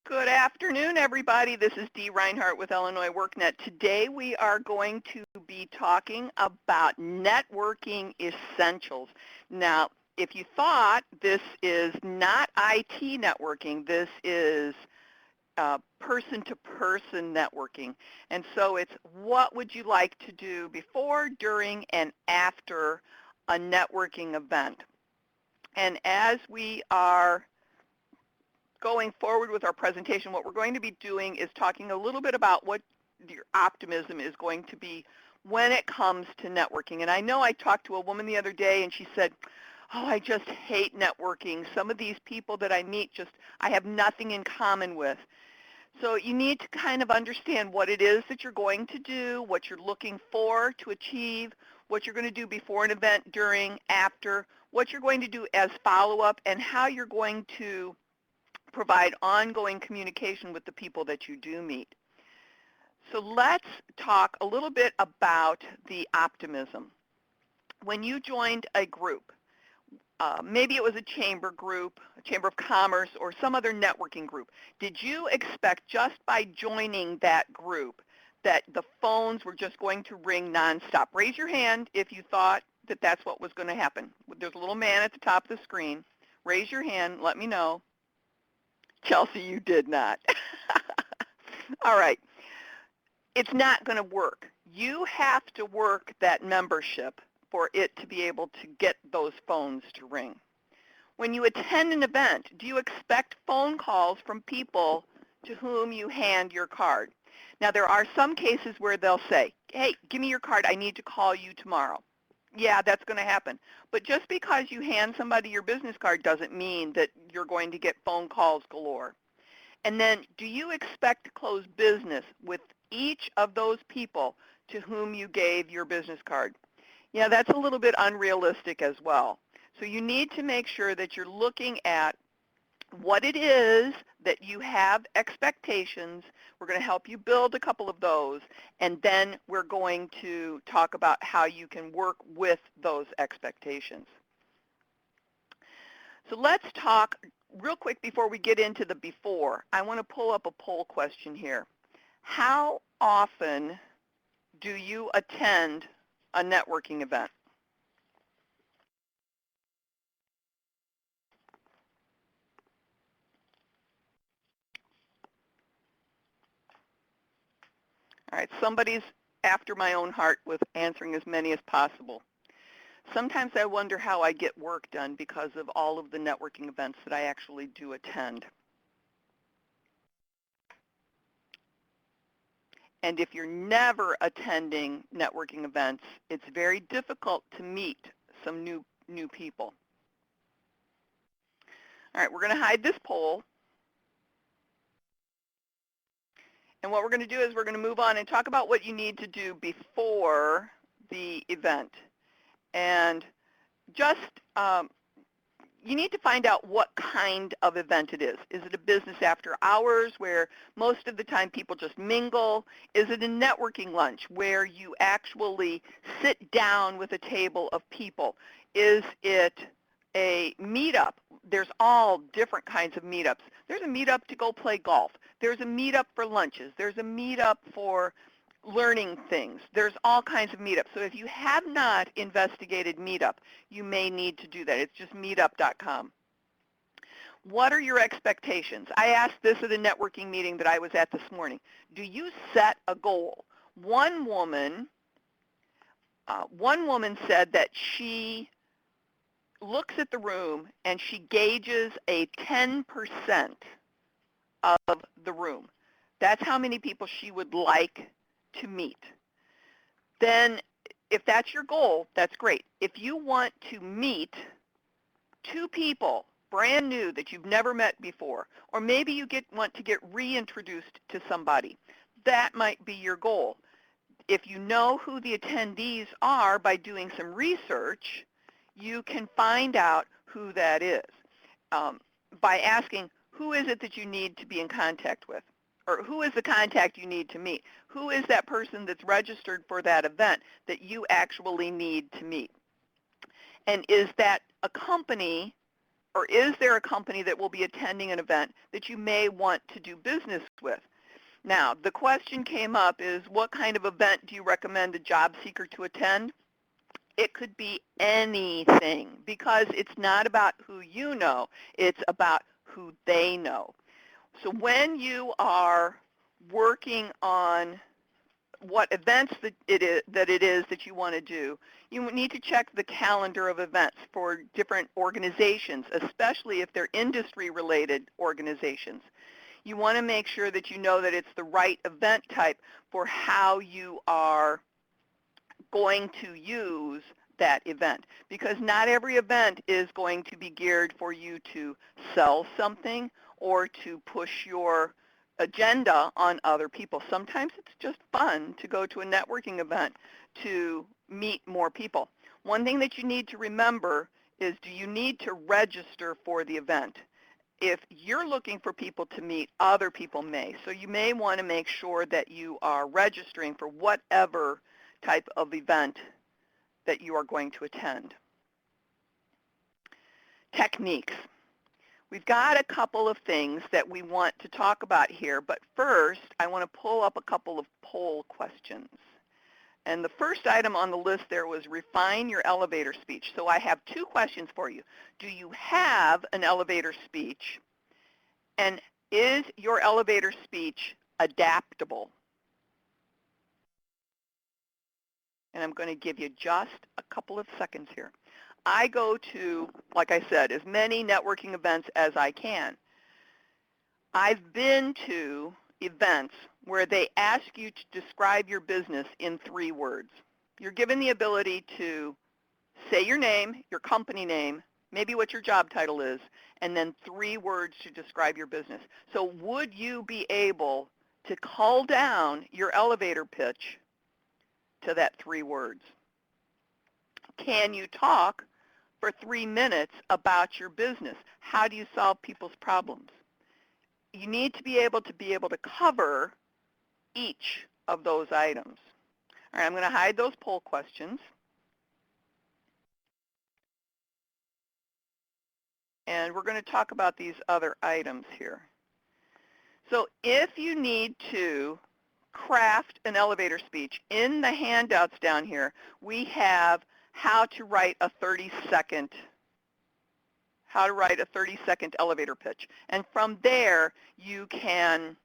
Good afternoon, everybody. This is Dee Reinhardt with Illinois WorkNet. Today we are going to be talking about networking essentials. Now, if you thought this is not IT networking, this is person-to-person networking. And so it's what would you like to do before, during, and after a networking event. And as we are going forward with our presentation, what we're going to be doing is talking a little bit about what your optimism is going to be when it comes to networking. And I know I talked to a woman the other day and she said, oh, I just hate networking. Some of these people that I meet I have nothing in common with. So you need to kind of understand what it is that you're going to do, what you're looking for to achieve, what you're going to do before an event, during, after, what you're going to do as follow-up, and how you're going to provide ongoing communication with the people that you do meet. So let's talk a little bit about the optimism. When you joined a group, maybe it was a chamber group, a chamber of commerce, or some other networking group, did you expect just by joining that group that the phones were just going to ring nonstop? Raise your hand if you thought that that's what was going to happen. There's a little man at the top of the screen. Raise your hand. Let me know. Chelsea, you did not. All right. It's not going to work. You have to work that membership for it to be able to get those phones to ring. When you attend an event, do you expect phone calls from people to whom you hand your card? Now, there are some cases where they'll say, hey, give me your card. I need to call you tomorrow. Yeah, that's going to happen. But just because you hand somebody your business card doesn't mean that you're going to get phone calls galore. And then do you expect to close business with each of those people to whom you gave your business card? Yeah, that's a little bit unrealistic as well. So you need to make sure that you're looking at what it is that you have expectations. We're going to help you build a couple of those, and then we're going to talk about how you can work with those expectations. So let's talk real quick before we get into the before. I want to pull up a poll question here. How often do you attend a networking event? All right, somebody's after my own heart with answering as many as possible. Sometimes I wonder how I get work done because of all of the networking events that I actually do attend. And if you're never attending networking events, it's very difficult to meet some new people. All right, we're going to hide this poll. And what we're going to do is we're going to move on and talk about what you need to do before the event. And just you need to find out what kind of event it is. Is it a business after hours where most of the time people just mingle? Is it a networking lunch where you actually sit down with a table of people? Is it a meetup? There's all different kinds of meetups. There's a meetup to go play golf. There's a meetup for lunches. There's a meetup for learning things. There's all kinds of meetups. So if you have not investigated Meetup, you may need to do that. It's just meetup.com. What are your expectations? I asked this at a networking meeting that I was at this morning. Do you set a goal? One woman said that she looks at the room and she gauges a 10% of the room. That's how many people she would like to meet. Then if that's your goal, that's great. If you want to meet two people brand new that you've never met before, or maybe you want to get reintroduced to somebody, that might be your goal. If you know who the attendees are by doing some research, you can find out who that is by asking, who is it that you need to be in contact with? Or who is the contact you need to meet? Who is that person that's registered for that event that you actually need to meet? And is that a company or is there a company that will be attending an event that you may want to do business with? Now, the question came up is, what kind of event do you recommend a job seeker to attend? It could be anything, because it's not about who you know, it's about who they know. So when you are working on what events that it is that you want to do, you need to check the calendar of events for different organizations, especially if they're industry-related organizations. You want to make sure that you know that it's the right event type for how you are going to use that event, because not every event is going to be geared for you to sell something or to push your agenda on other people. Sometimes it's just fun to go to a networking event to meet more people. One thing that you need to remember is, do you need to register for the event? If you're looking for people to meet, other people may. So you may want to make sure that you are registering for whatever type of event that you are going to attend. Techniques. We've got a couple of things that we want to talk about here, but first I want to pull up a couple of poll questions. And the first item on the list there was refine your elevator speech. So I have two questions for you. Do you have an elevator speech? And is your elevator speech adaptable? And I'm going to give you just a couple of seconds here. I go to, like I said, as many networking events as I can. I've been to events where they ask you to describe your business in 3 words. You're given the ability to say your name, your company name, maybe what your job title is, and then 3 words to describe your business. So would you be able to cull down your elevator pitch to that 3 words? Can you talk for 3 minutes about your business? How do you solve people's problems? You need to be able to cover each of those items. All right, I'm going to hide those poll questions. And we're going to talk about these other items here. So if you need to craft an elevator speech, in the handouts down here, we have how to write a 30-second elevator pitch. And from there, you can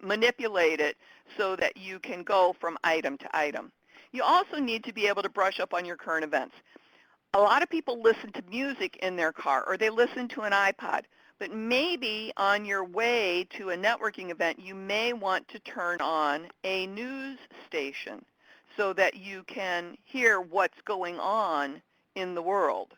manipulate it so that you can go from item to item. You also need to be able to brush up on your current events. A lot of people listen to music in their car, or they listen to an iPod. But maybe on your way to a networking event, you may want to turn on a news station so that you can hear what's going on in the world.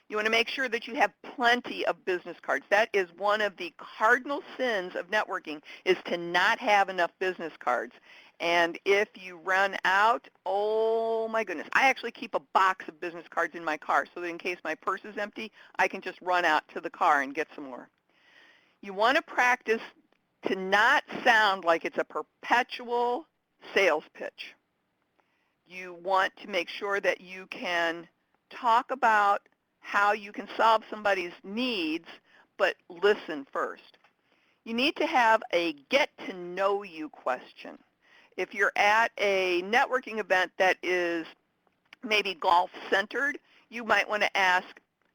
You want to make sure that you have plenty of business cards. That is one of the cardinal sins of networking, is to not have enough business cards. And if you run out, oh my goodness. I actually keep a box of business cards in my car so that in case my purse is empty, I can just run out to the car and get some more. You want to practice to not sound like it's a perpetual sales pitch. You want to make sure that you can talk about how you can solve somebody's needs, but listen first. You need to have a get-to-know-you question. If you're at a networking event that is maybe golf-centered, you might want to ask,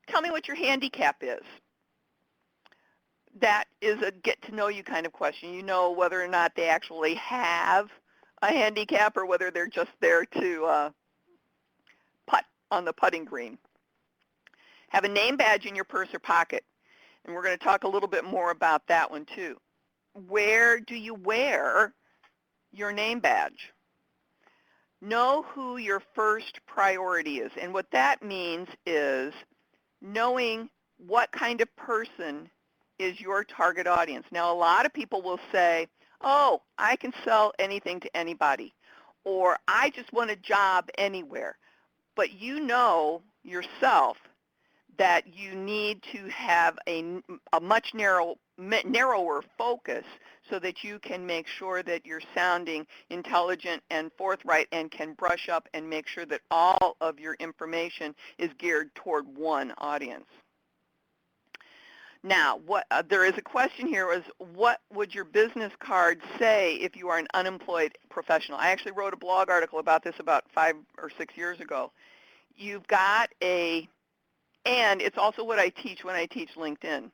tell me what your handicap is. That is a get-to-know-you kind of question. You know whether or not they actually have a handicap or whether they're just there to putt on the putting green. Have a name badge in your purse or pocket, and we're going to talk a little bit more about that one too. Where do you wear your name badge? Know who your first priority is, and what that means is knowing what kind of person is your target audience. Now, a lot of people will say, oh, I can sell anything to anybody, or I just want a job anywhere. But you know yourself that you need to have a much narrower focus so that you can make sure that you're sounding intelligent and forthright and can brush up and make sure that all of your information is geared toward one audience. Now, there is a question here, is what would your business card say if you are an unemployed professional? I actually wrote a blog article about this about 5 or 6 years ago. You've got and it's also what I teach when I teach LinkedIn.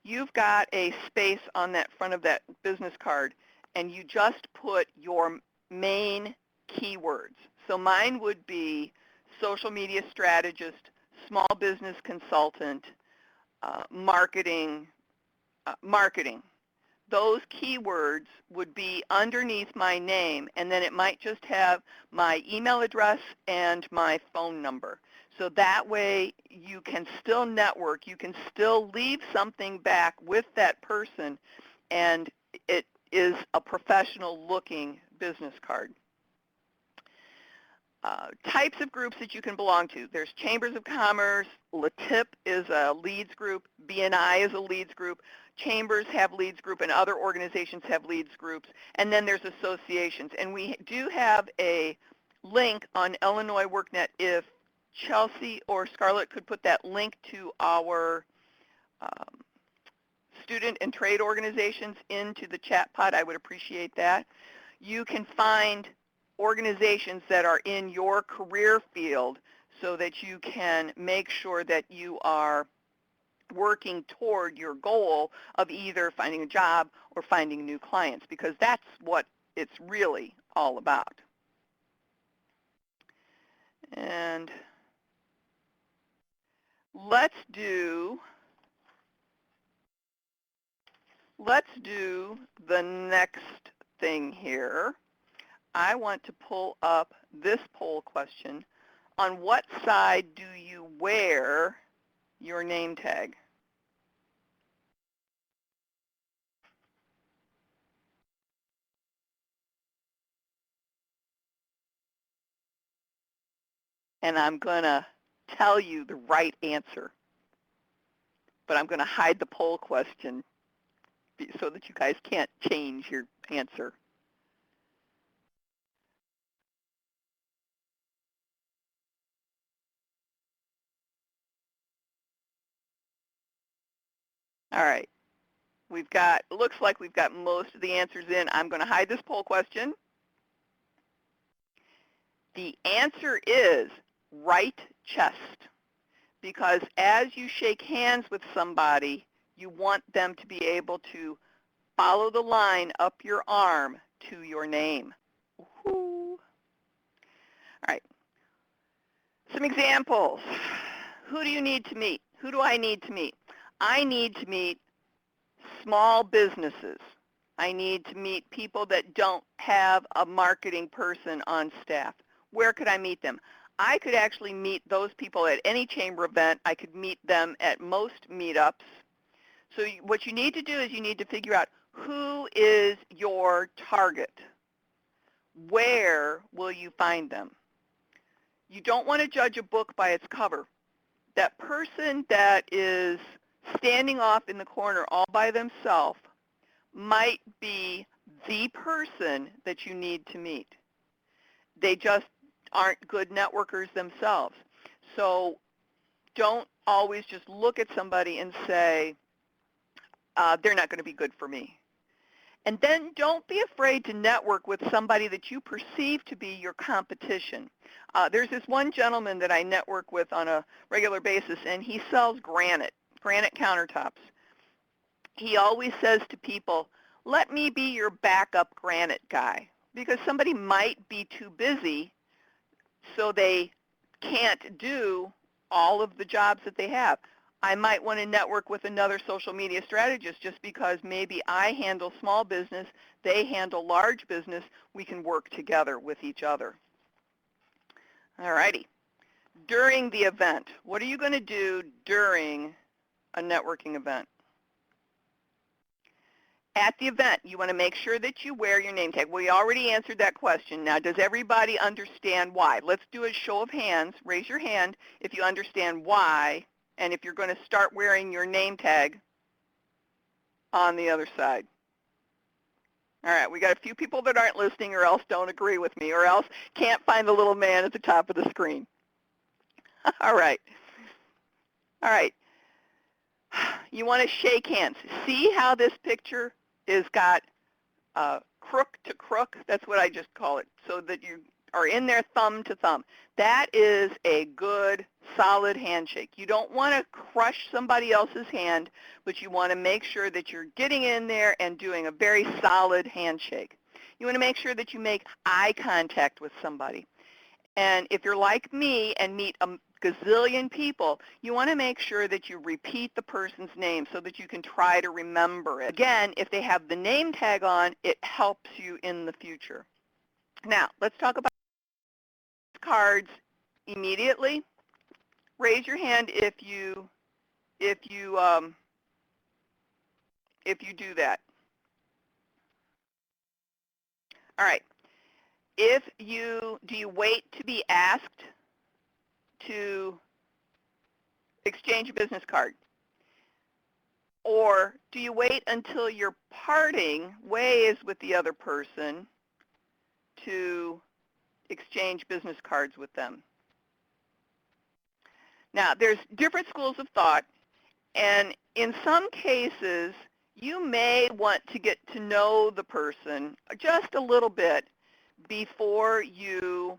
You've got a space on that front of that business card, and you just put your main keywords. So mine would be social media strategist, small business consultant, marketing. Those keywords would be underneath my name, and then it might just have my email address and my phone number. So that way you can still network, you can still leave something back with that person, and it is a professional looking business card. Types of groups that you can belong to. There's chambers of commerce, LATIP is a leads group, BNI is a leads group, chambers have leads group, and other organizations have leads groups, and then there's associations. And we do have a link on Illinois WorkNet. If Chelsea or Scarlett could put that link to our student and trade organizations into the chat pod, I would appreciate that. You can find organizations that are in your career field so that you can make sure that you are working toward your goal of either finding a job or finding new clients, because that's what it's really all about. And let's do the next thing here. I want to pull up this poll question. On what side do you wear your name tag? And I'm going to tell you the right answer, but I'm going to hide the poll question so that you guys can't change your answer. All right. Looks like we've got most of the answers in. I'm going to hide this poll question. The answer is right chest, because as you shake hands with somebody, you want them to be able to follow the line up your arm to your name. Woo-hoo. All right. Some examples. Who do you need to meet? Who do I need to meet? I need to meet small businesses. I need to meet people that don't have a marketing person on staff. Where could I meet them? I could actually meet those people at any chamber event. I could meet them at most meetups. So what you need to do is you need to figure out who is your target. Where will you find them? You don't want to judge a book by its cover. That person that is standing off in the corner all by themselves might be the person that you need to meet. They just aren't good networkers themselves. So don't always just look at somebody and say, they're not going to be good for me. And then don't be afraid to network with somebody that you perceive to be your competition. There's this one gentleman that I network with on a regular basis, and he sells granite countertops. He always says to people, let me be your backup granite guy, because somebody might be too busy so they can't do all of the jobs that they have. I might want to network with another social media strategist just because maybe I handle small business, they handle large business. We can work together with each other. All righty. During the event, what are you going to do during a networking event? At the event, you want to make sure that you wear your name tag. We already answered that question. Now, does everybody understand why? Let's do a show of hands. Raise your hand if you understand why, and if you're going to start wearing your name tag on the other side. All right, we got a few people that aren't listening or else don't agree with me or else can't find the little man at the top of the screen. All right. All right. You want to shake hands. See how this picture is got crook to crook? That's what I just call it, so that you are in there thumb to thumb. That is a good, solid handshake. You don't want to crush somebody else's hand, but you want to make sure that you're getting in there and doing a very solid handshake. You want to make sure that you make eye contact with somebody. And if you're like me and meet a gazillion people, you want to make sure that you repeat the person's name so that you can try to remember it. Again, if they have the name tag on, it helps you in the future. Now, let's talk about cards immediately. Raise your hand if you do that. All right. Do you wait to be asked to exchange a business card? Or do you wait until you're parting ways with the other person to exchange business cards with them? Now, there's different schools of thought, and in some cases, you may want to get to know the person just a little bit before you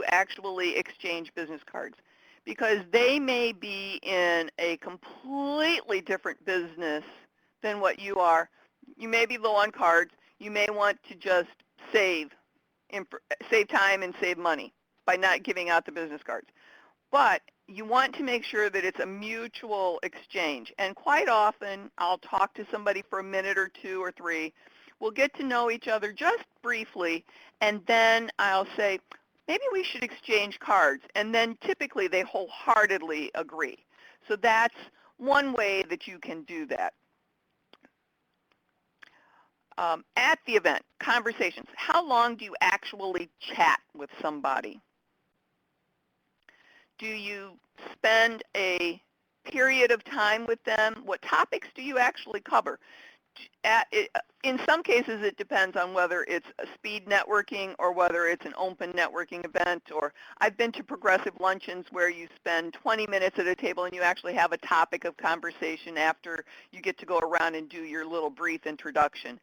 actually exchange business cards, because they may be in a completely different business than what you are. You may be low on cards. You may want to just save time and save money by not giving out the business cards. But you want to make sure that it's a mutual exchange. And quite often, I'll talk to somebody for a minute or two or three. We'll get to know each other just briefly, and then I'll say, maybe we should exchange cards. And then typically they wholeheartedly agree. So that's one way that you can do that. At the event, conversations. How long do you actually chat with somebody? Do you spend a period of time with them? What topics do you actually cover? In some cases, it depends on whether it's a speed networking or whether it's an open networking event. Or I've been to progressive luncheons where you spend 20 minutes at a table and you actually have a topic of conversation after you get to go around and do your little brief introduction.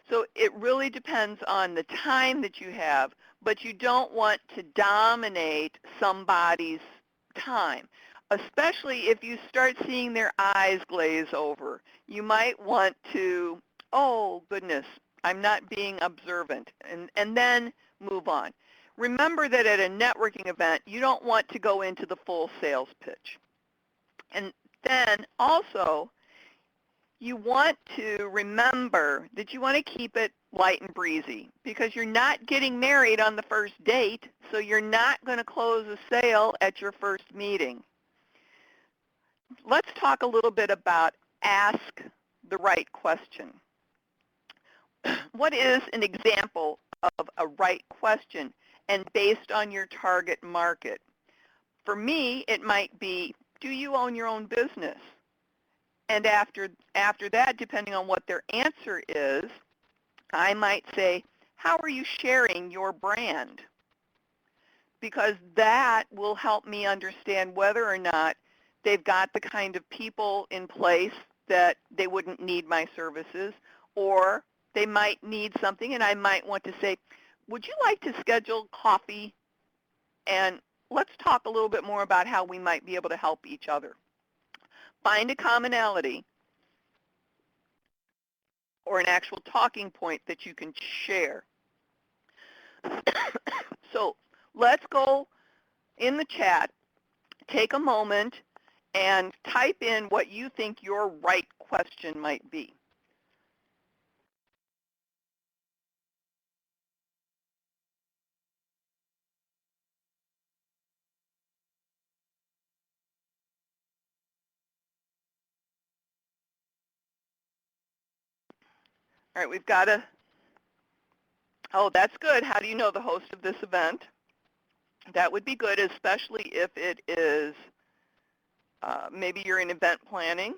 So it really depends on the time that you have, but you don't want to dominate somebody's time, especially if you start seeing their eyes glaze over. You might want to, oh goodness, I'm not being observant, and then move on. Remember that at a networking event, you don't want to go into the full sales pitch. And then also, you want to remember that you want to keep it light and breezy, because you're not getting married on the first date, so you're not going to close a sale at your first meeting. Let's talk a little bit about ask the right question. What is an example of a right question and based on your target market? For me, it might be, do you own your own business? And after that, depending on what their answer is, I might say, how are you sharing your brand? Because that will help me understand whether or not they've got the kind of people in place that they wouldn't need my services, or they might need something, and I might want to say, would you like to schedule coffee? And let's talk a little bit more about how we might be able to help each other. Find a commonality or an actual talking point that you can share. So let's go in the chat, take a moment, and type in what you think your right question might be. All right, we've got a, oh, that's good. How do you know the host of this event? That would be good, especially if it is, maybe you're in event planning.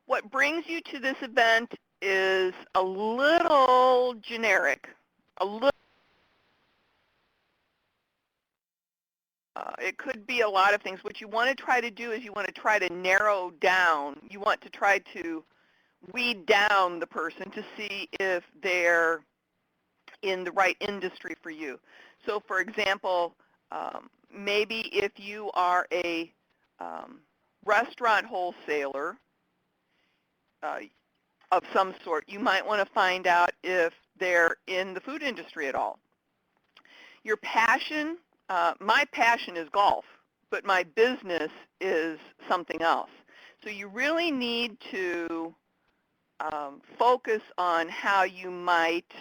What brings you to this event is a little generic, a little it could be a lot of things. What you want to try to do is you want to try to narrow down. You want to try to weed down the person to see if they're in the right industry for you. So for example, maybe if you are a restaurant wholesaler of some sort, you might want to find out if they're in the food industry at all. Your passion, my passion is golf, but my business is something else. So you really need to focus on how you might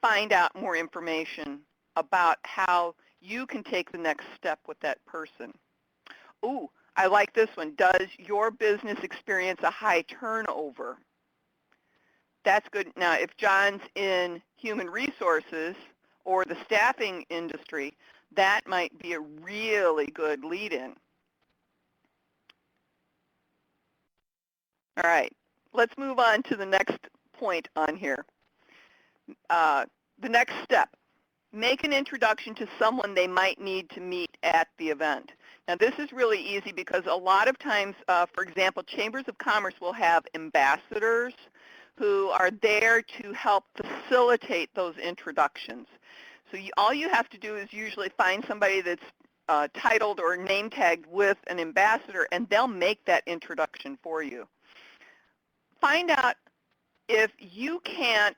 find out more information about how you can take the next step with that person. Ooh, I like this one. Does your business experience a high turnover? That's good. Now, if John's in human resources or the staffing industry, that might be a really good lead-in. All right, let's move on to the next point on here. The next step, make an introduction to someone they might need to meet at the event. Now, this is really easy because a lot of times, for example, chambers of commerce will have ambassadors who are there to help facilitate those introductions. So all you have to do is usually find somebody that's titled or name tagged with an ambassador, and they'll make that introduction for you. Find out if you can't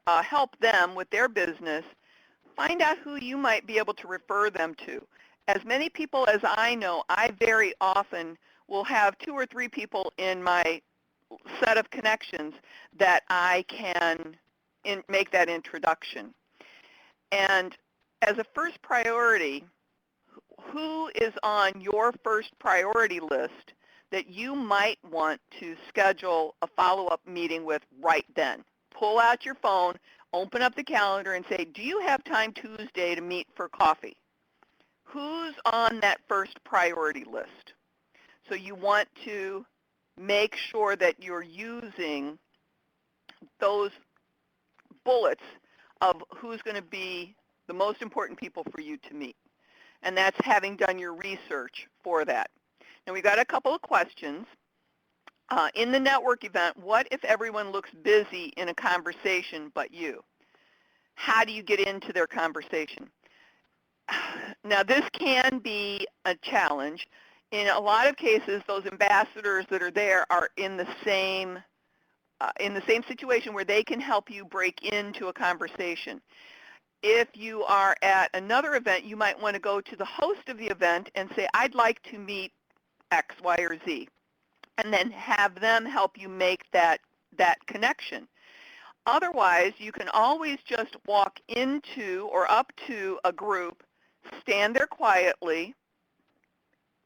help them with their business, find out who you might be able to refer them to. As many people as I know, I very often will have 2 or 3 people in my set of connections that I can make that introduction. And as a first priority, who is on your first priority list that you might want to schedule a follow-up meeting with right then? Pull out your phone, open up the calendar, and say, do you have time Tuesday to meet for coffee? Who's on that first priority list? So you want to make sure that you're using those bullets of who's going to be the most important people for you to meet. And that's having done your research for that. Now, we've got a couple of questions. In the network event, what if everyone looks busy in a conversation but you? How do you get into their conversation? Now, this can be a challenge. In a lot of cases, those ambassadors that are there are in the same situation where they can help you break into a conversation. If you are at another event, you might want to go to the host of the event and say, I'd like to meet X, Y, or Z, and then have them help you make that connection. Otherwise, you can always just walk into or up to a group, stand there quietly.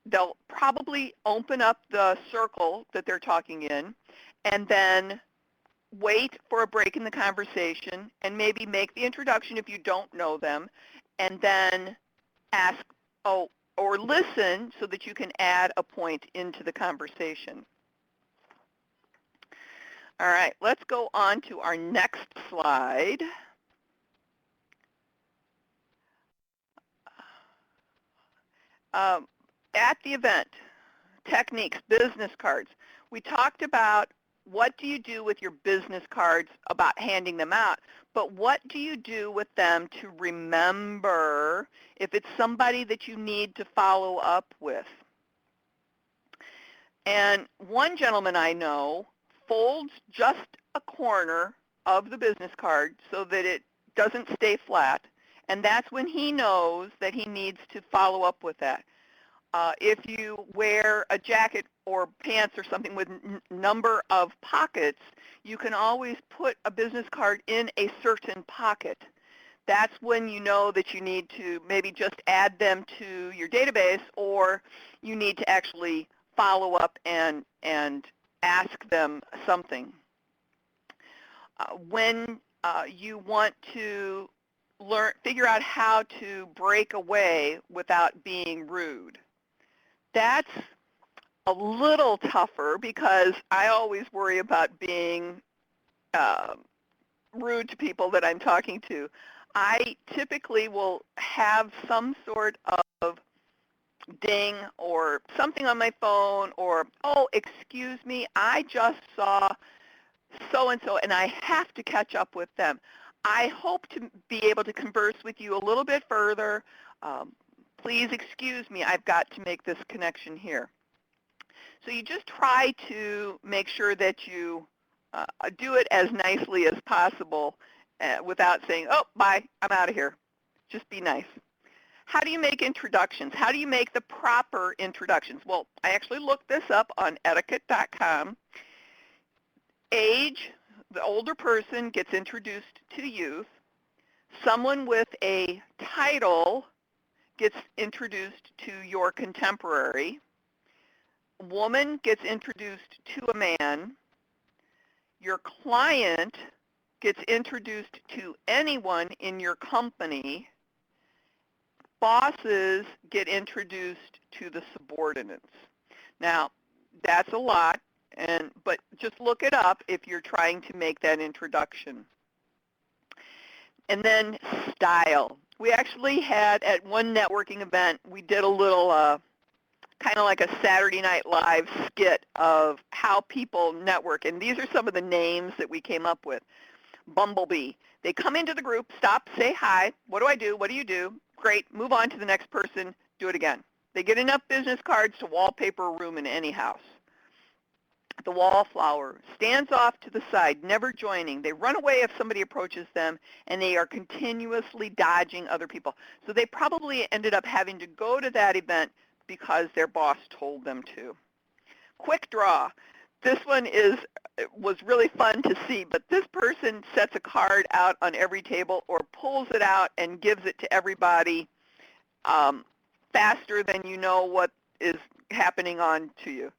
They'll probably open up the circle that they're talking in, and then wait for a break in the conversation and maybe make the introduction if you don't know them, and then ask, or listen so that you can add a point into the conversation. All right, let's go on to our next slide. At the event, techniques, business cards. We talked about what do you do with your business cards about handing them out, but what do you do with them to remember if it's somebody that you need to follow up with? And one gentleman I know folds just a corner of the business card so that it doesn't stay flat, and that's when he knows that he needs to follow up with that. If you wear a jacket or pants or something with number of pockets, you can always put a business card in a certain pocket. That's when you know that you need to maybe just add them to your database, or you need to actually follow up and ask them something. When you want to figure out how to break away without being rude. That's a little tougher because I always worry about being rude to people that I'm talking to. I typically will have some sort of ding or something on my phone, or, oh, excuse me, I just saw so-and-so and I have to catch up with them. I hope to be able to converse with you a little bit further. Um, Please excuse me, I've got to make this connection here. So you just try to make sure that you do it as nicely as possible without saying, oh, bye, I'm out of here. Just be nice. How do you make introductions? How do you make the proper introductions? Well, I actually looked this up on etiquette.com. Age, the older person gets introduced to youth. Someone with a title gets introduced to your contemporary. Woman gets introduced to a man. Your client gets introduced to anyone in your company. Bosses get introduced to the subordinates. Now, that's a lot, but just look it up if you're trying to make that introduction. And then style. We actually had, at one networking event, we did a little kind of like a Saturday Night Live skit of how people network. And these are some of the names that we came up with. Bumblebee. They come into the group, stop, say hi. What do I do? What do you do? Great. Move on to the next person. Do it again. They get enough business cards to wallpaper a room in any house. The wallflower stands off to the side, never joining. They run away if somebody approaches them, and they are continuously dodging other people. So they probably ended up having to go to that event because their boss told them to. Quick draw. This one was really fun to see, but this person sets a card out on every table or pulls it out and gives it to everybody faster than you know what is happening on to you.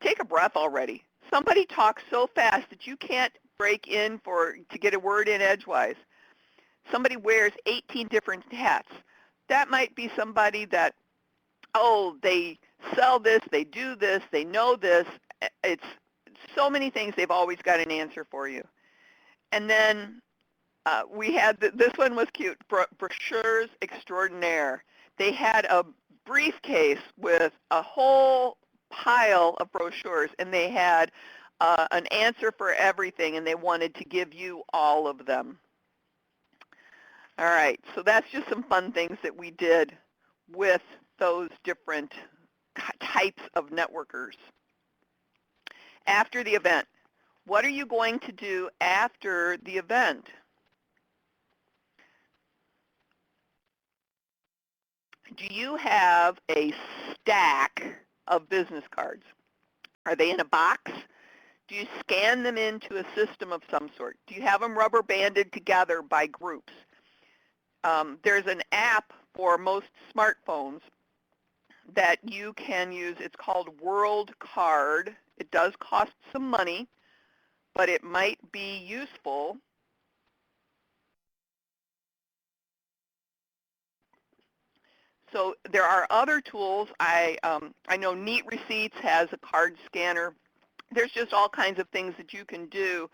Take a breath already. Somebody talks so fast that you can't break in to get a word in edgewise. Somebody wears 18 different hats. That might be somebody that, oh, they sell this, they do this, they know this. It's so many things, they've always got an answer for you. And then we had, this one was cute, brochures extraordinaire. They had a briefcase with a whole pile of brochures, and they had an answer for everything, and they wanted to give you all of them. All right, so that's just some fun things that we did with those different types of networkers. After the event, what are you going to do after the event? Do you have a stack of business cards? Are they in a box? Do you scan them into a system of some sort? Do you have them rubber banded together by groups? There's an app for most smartphones that you can use. It's called World Card. It does cost some money, but it might be useful. So there are other tools. I know Neat Receipts has a card scanner. There's just all kinds of things that you can do.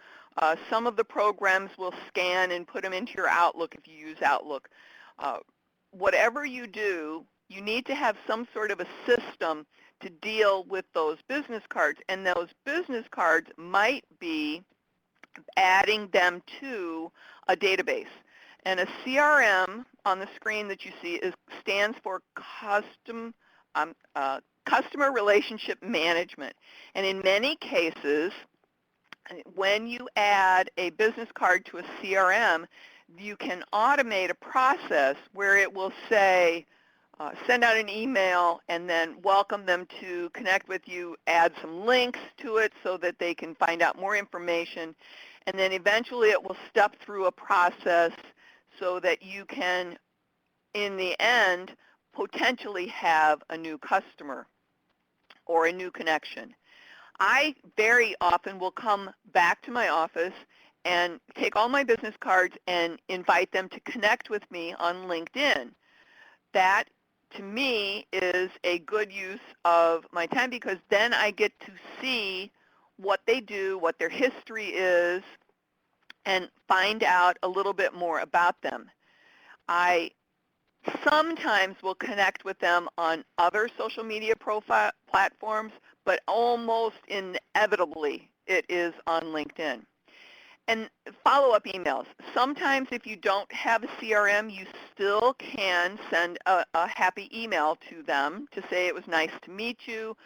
Some of the programs will scan and put them into your Outlook if you use Outlook. Whatever you do, you need to have some sort of a system to deal with those business cards. And those business cards might be adding them to a database. And a CRM on the screen that you see stands for Customer Relationship Management. And in many cases, when you add a business card to a CRM, you can automate a process where it will say, send out an email and then welcome them to connect with you, add some links to it so that they can find out more information, and then eventually it will step through a process so that you can, in the end, potentially have a new customer or a new connection. I very often will come back to my office and take all my business cards and invite them to connect with me on LinkedIn. That, to me, is a good use of my time because then I get to see what they do, what their history is, and find out a little bit more about them. I sometimes will connect with them on other social media profile platforms, but almost inevitably it is on LinkedIn. And follow-up emails. Sometimes if you don't have a CRM, you still can send a happy email to them to say it was nice to meet you.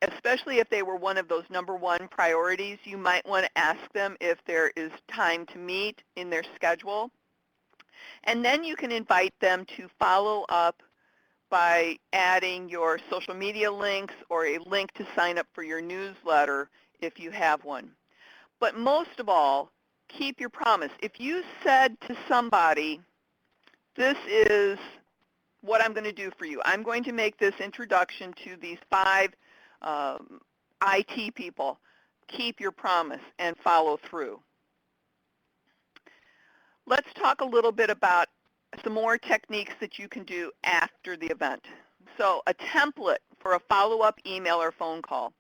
Especially if they were one of those #1 priorities, you might want to ask them if there is time to meet in their schedule. And then you can invite them to follow up by adding your social media links or a link to sign up for your newsletter if you have one. But most of all, keep your promise. If you said to somebody, this is what I'm going to do for you. I'm going to make this introduction to these 5 IT people. Keep your promise and follow through. Let's talk a little bit about some more techniques that you can do after the event. So a template for a follow-up email or phone call.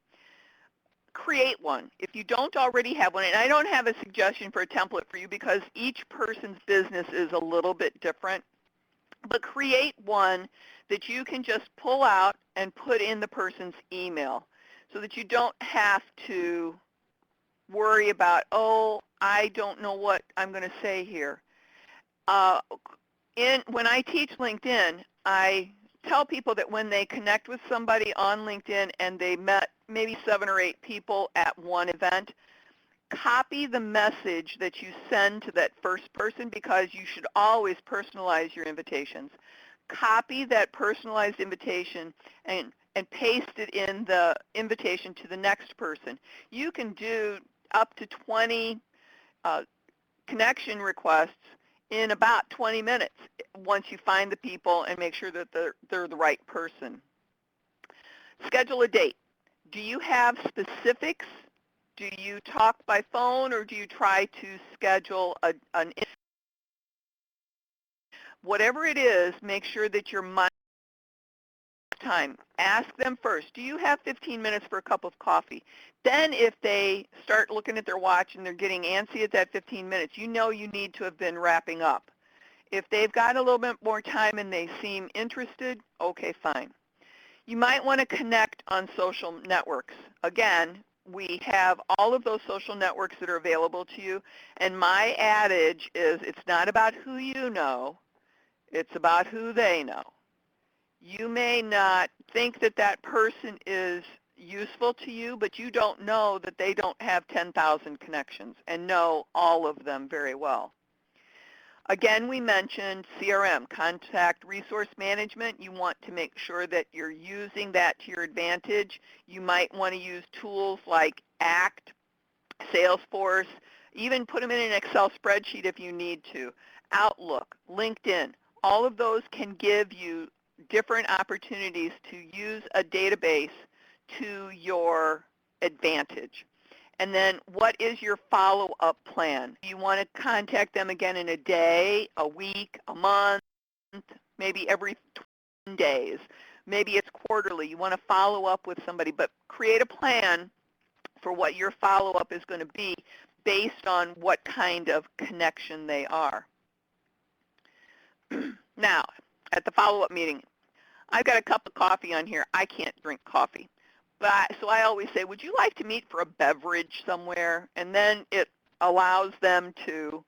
Create one. If you don't already have one, and I don't have a suggestion for a template for you because each person's business is a little bit different, but create one that you can just pull out and put in the person's email so that you don't have to worry about, oh, I don't know what I'm going to say here. When I teach LinkedIn, I tell people that when they connect with somebody on LinkedIn and they met maybe 7 or 8 people at one event, copy the message that you send to that first person because you should always personalize your invitations. Copy that personalized invitation and paste it in the invitation to the next person. You can do up to 20 connection requests in about 20 minutes once you find the people and make sure that they're the right person. Schedule a date. Do you have specifics? Do you talk by phone or do you try to schedule an whatever it is, make sure that you're mindful of time. Ask them first, do you have 15 minutes for a cup of coffee? Then if they start looking at their watch and they're getting antsy at that 15 minutes, you know you need to have been wrapping up. If they've got a little bit more time and they seem interested, okay, fine. You might want to connect on social networks. Again, we have all of those social networks that are available to you, and my adage is it's not about who you know, it's about who they know. You may not think that that person is useful to you, but you don't know that they don't have 10,000 connections and know all of them very well. Again, we mentioned CRM, contact resource management. You want to make sure that you're using that to your advantage. You might want to use tools like ACT, Salesforce, even put them in an Excel spreadsheet if you need to. Outlook, LinkedIn, all of those can give you different opportunities to use a database to your advantage. And then what is your follow-up plan? You want to contact them again in a day, a week, a month, maybe every 20 days. Maybe it's quarterly. You want to follow up with somebody, but create a plan for what your follow-up is going to be based on what kind of connection they are. Now, at the follow-up meeting, I've got a cup of coffee on here. I can't drink coffee. So I always say, would you like to meet for a beverage somewhere? And then it allows them to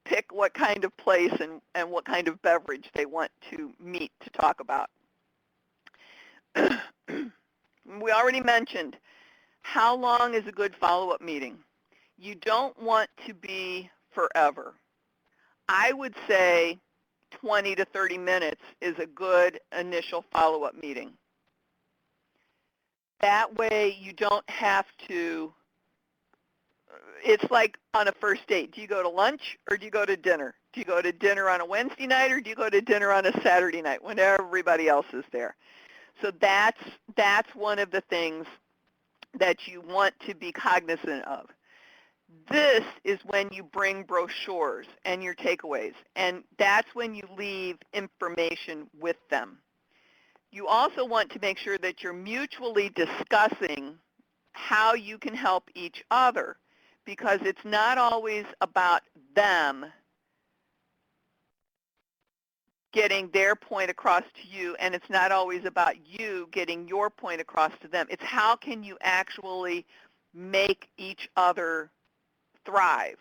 pick what kind of place and what kind of beverage they want to meet to talk about. We already mentioned, how long is a good follow-up meeting? You don't want to be forever. I would say 20 to 30 minutes is a good initial follow-up meeting. That way you don't have to, it's like on a first date. Do you go to lunch or do you go to dinner? Do you go to dinner on a Wednesday night or do you go to dinner on a Saturday night when everybody else is there? So that's one of the things that you want to be cognizant of. This is when you bring brochures and your takeaways, and that's when you leave information with them. You also want to make sure that you're mutually discussing how you can help each other, because it's not always about them getting their point across to you, and it's not always about you getting your point across to them. It's how can you actually make each other thrive.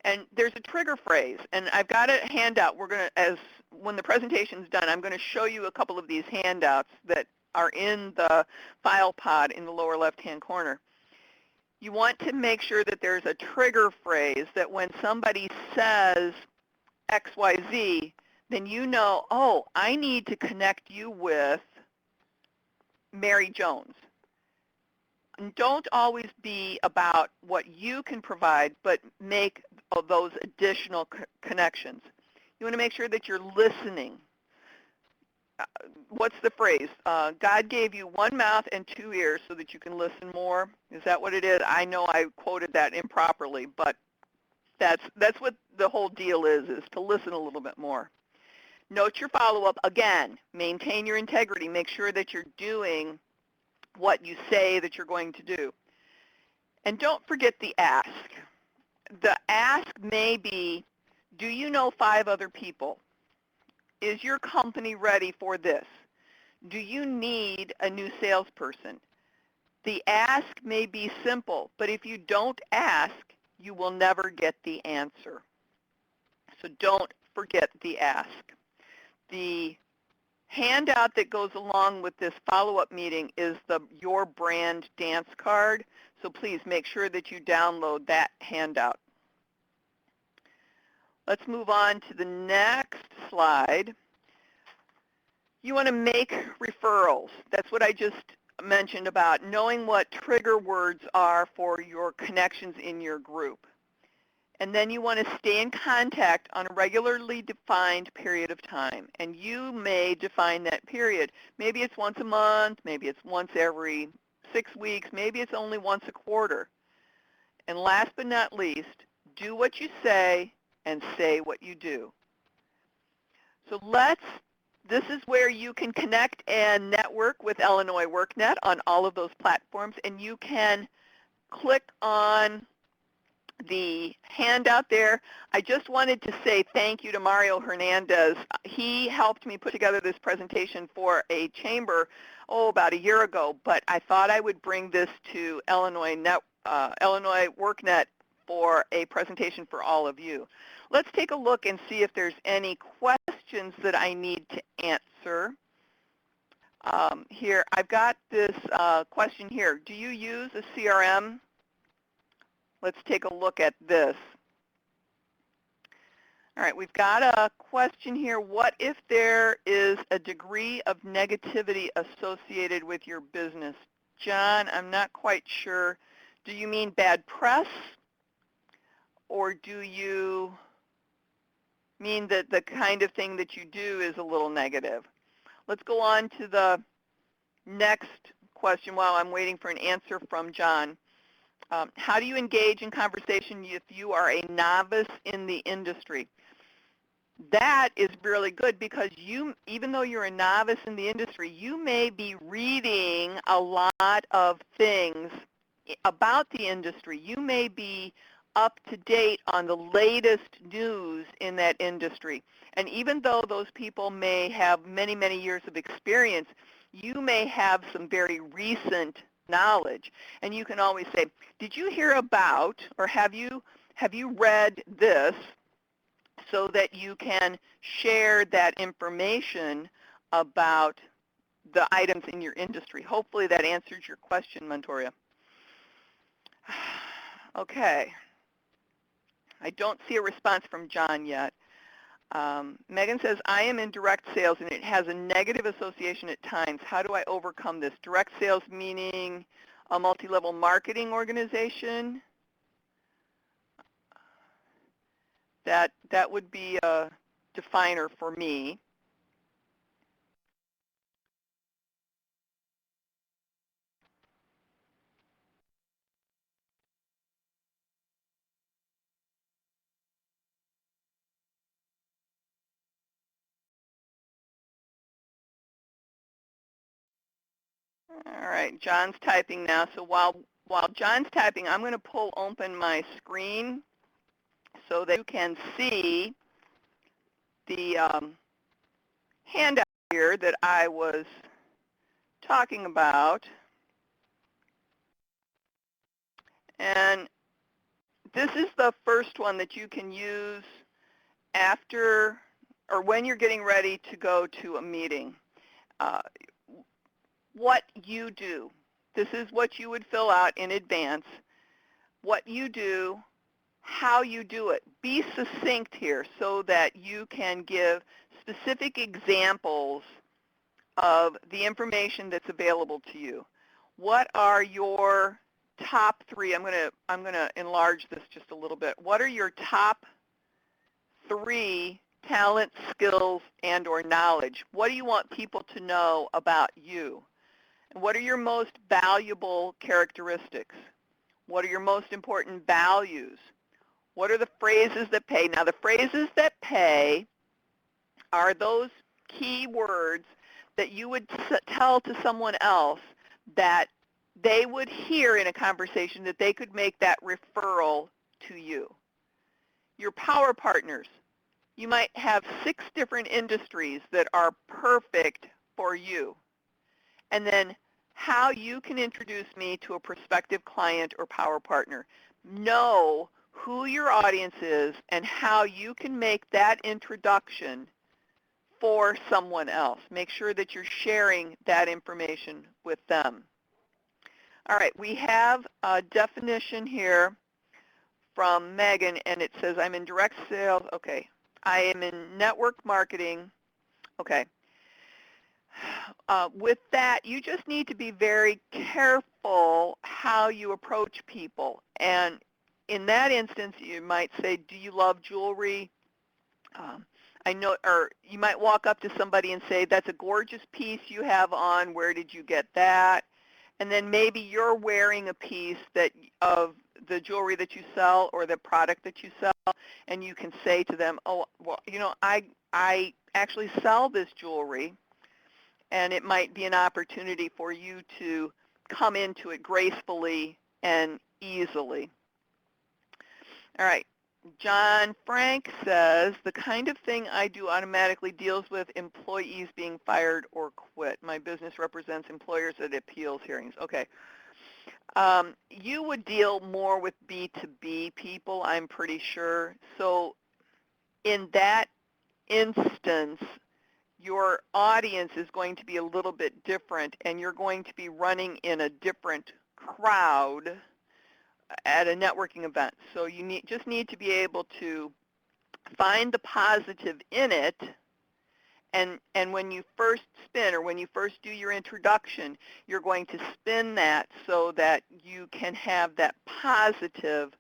And there's a trigger phrase, and I've got a handout. We're going to, when the presentation's done, I'm going to show you a couple of these handouts that are in the file pod in the lower left-hand corner. You want to make sure that there's a trigger phrase that when somebody says XYZ, then you know, oh, I need to connect you with Mary Jones. And don't always be about what you can provide, but make those additional connections. You want to make sure that you're listening. What's the phrase? God gave you one mouth and two ears so that you can listen more. Is that what it is? I know I quoted that improperly, but that's what the whole deal is to listen a little bit more. Note your follow-up. Again, maintain your integrity. Make sure that you're doing what you say that you're going to do. And don't forget the ask. The ask may be, do you know 5 other people? Is your company ready for this? Do you need a new salesperson? The ask may be simple, but if you don't ask, you will never get the answer. So don't forget the ask. The handout that goes along with this follow-up meeting is the Your Brand Dance Card, so please make sure that you download that handout. Let's move on to the next slide. You want to make referrals. That's what I just mentioned about knowing what trigger words are for your connections in your group. And then you want to stay in contact on a regularly defined period of time. And you may define that period. Maybe it's once a month, maybe it's once every 6 weeks, maybe it's only once a quarter. And last but not least, do what you say and say what you do. So this is where you can connect and network with Illinois workNet on all of those platforms, and you can click on the handout there. I just wanted to say thank you to Mario Hernandez. He helped me put together this presentation for a chamber, about a year ago, but I thought I would bring this to Illinois workNet for a presentation for all of you. Let's take a look and see if there's any questions that I need to answer. Here, I've got this question here. Do you use a CRM? Let's take a look at this. All right, we've got a question here. What if there is a degree of negativity associated with your business? John, I'm not quite sure. Do you mean bad press? Or do you mean that the kind of thing that you do is a little negative? Let's go on to the next question while I'm waiting for an answer from John. How do you engage in conversation if you are a novice in the industry? That is really good because even though you're a novice in the industry, you may be reading a lot of things about the industry. You may be up to date on the latest news in that industry. And even though those people may have many, many years of experience, you may have some very recent knowledge. And you can always say, did you hear about, or have you read this, so that you can share that information about the items in your industry. Hopefully that answers your question, Montoria. Okay. I don't see a response from John yet. Megan says, I am in direct sales and it has a negative association at times. How do I overcome this? Direct sales meaning a multi-level marketing organization? That would be a definer for me. All right, John's typing now. So while while John's typing, I'm going to pull open my screen so that you can see the handout here that I was talking about. And this is the first one that you can use after or when you're getting ready to go to a meeting. What you do. This is what you would fill out in advance. What you do, how you do it. Be succinct here so that you can give specific examples of the information that's available to you. What are your top three? I'm going to enlarge this just a little bit. What are your top three talent, skills, and or knowledge? What do you want people to know about you? And what are your most valuable characteristics? What are your most important values? What are the phrases that pay? Now, the phrases that pay are those key words that you would tell to someone else that they would hear in a conversation, that they could make that referral to you. Your power partners. You might have 6 different industries that are perfect for you. And then how you can introduce me to a prospective client or power partner. Know who your audience is and how you can make that introduction for someone else. Make sure that you're sharing that information with them. All right, we have a definition here from Megan, and it says, I'm in direct sales. Okay. I am in network marketing. Okay. With that, you just need to be very careful how you approach people. And in that instance, you might say, do you love jewelry? I know, or you might walk up to somebody and say, that's a gorgeous piece you have on. Where did you get that? And then maybe you're wearing a piece of the jewelry that you sell or the product that you sell, and you can say to them, oh, well, you know, I actually sell this jewelry, and it might be an opportunity for you to come into it gracefully and easily. All right. John Frank says, the kind of thing I do automatically deals with employees being fired or quit. My business represents employers at appeals hearings. Okay. You would deal more with B2B people, I'm pretty sure. So in that instance, your audience is going to be a little bit different, and you're going to be running in a different crowd at a networking event. So you just need to be able to find the positive in it, and when you first spin, or when you first do your introduction, you're going to spin that so that you can have that positive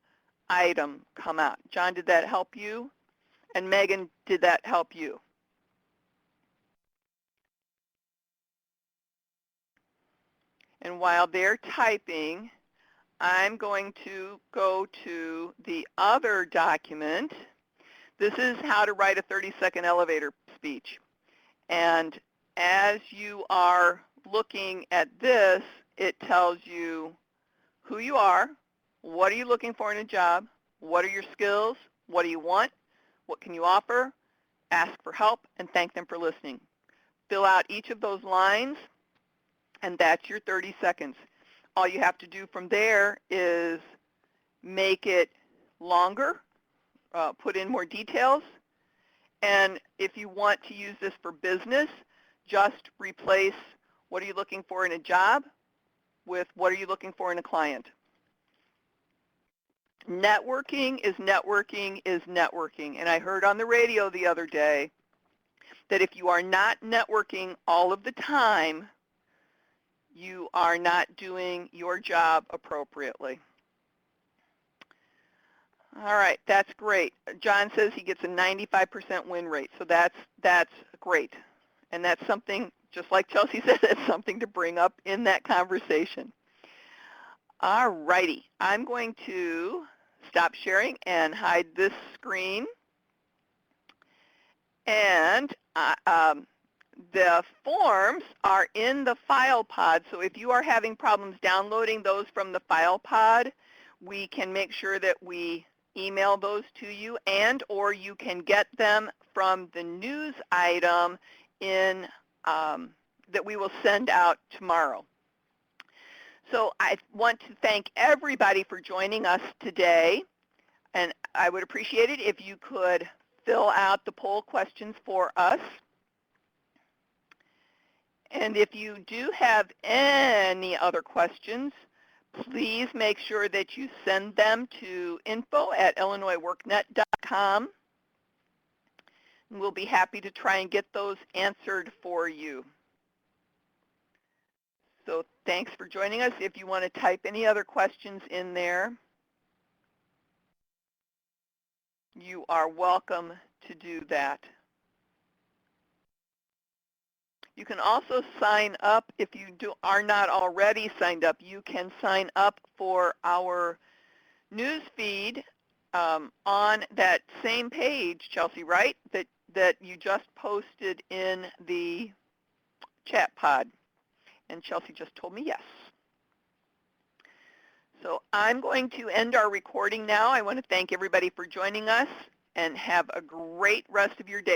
item come out. John, did that help you? And Megan, did that help you? And while they're typing, I'm going to go to the other document. This is how to write a 30-second elevator speech. And as you are looking at this, it tells you who you are, what are you looking for in a job, what are your skills, what do you want, what can you offer, ask for help, and thank them for listening. Fill out each of those lines, and that's your 30 seconds. All you have to do from there is make it longer, put in more details, and if you want to use this for business, just replace what are you looking for in a job with what are you looking for in a client. Networking is networking is networking. And I heard on the radio the other day that if you are not networking all of the time, you are not doing your job appropriately. All right, that's great. John says he gets a 95% win rate, so that's great. And that's something, just like Chelsea said, that's something to bring up in that conversation. All righty, I'm going to stop sharing and hide this screen. And The forms are in the file pod, so if you are having problems downloading those from the file pod, we can make sure that we email those to you, and or you can get them from the news item in that we will send out tomorrow. So I want to thank everybody for joining us today, and I would appreciate it if you could fill out the poll questions for us. And if you do have any other questions, please make sure that you send them to info@illinoisworknet.com. And we'll be happy to try and get those answered for you. So thanks for joining us. If you want to type any other questions in there, you are welcome to do that. You can also sign up if you are not already signed up. You can sign up for our news feed on that same page, Chelsea, right? That you just posted in the chat pod. And Chelsea just told me yes. So I'm going to end our recording now. I want to thank everybody for joining us and have a great rest of your day.